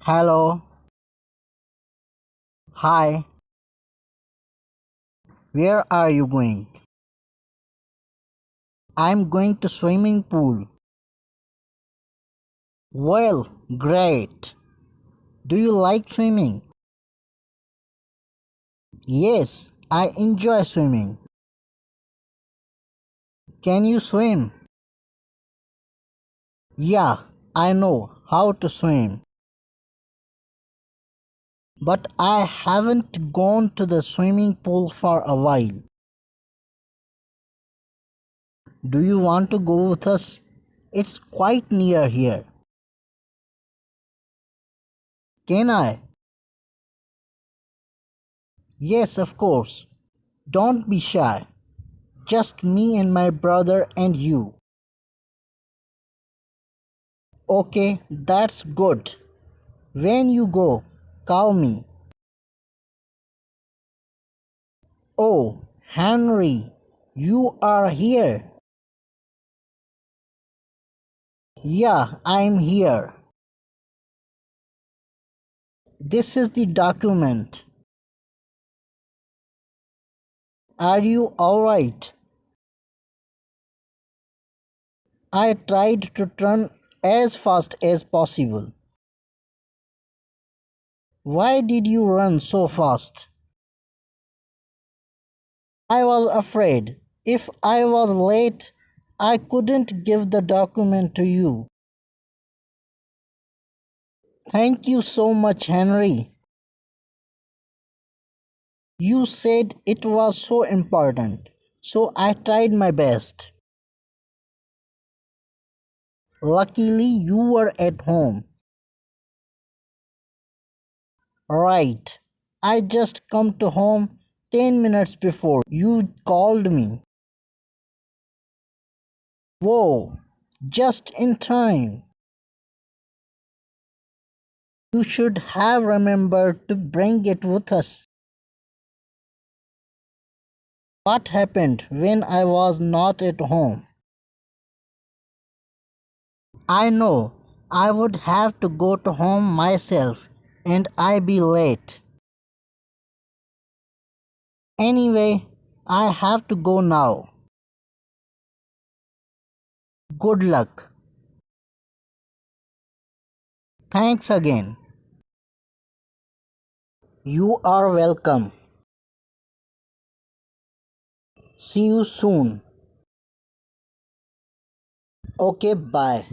Hello. Hi. Where are you going? I'm going to swimming pool. Well, great. Do you like swimming? Yes, I enjoy swimming. Can you swim? Yeah, I know how to swim. But I haven't gone to the swimming pool for a while. Do you want to go with us? It's quite near here. Can I? Yes, of course. Don't be shy. Just me and my brother and you. Okay, that's good. When you go, call me. Oh, Henry, you are here. Yeah, I'm here. This is the document. Are you alright? I tried to turn as fast as possible. Why did you run so fast? I was afraid. If I was late, I couldn't give the document to you. Thank you so much, Henry. You said it was so important, so I tried my best. Luckily, you were at home. Right. I just come to home 10 minutes before you called me. Whoa, just in time. You should have remembered to bring it with us. What happened when I was not at home? I know I would have to go to home myself and I'd be late. Anyway, I have to go now. Good luck. Thanks again. You are welcome. See you soon. Okay, bye.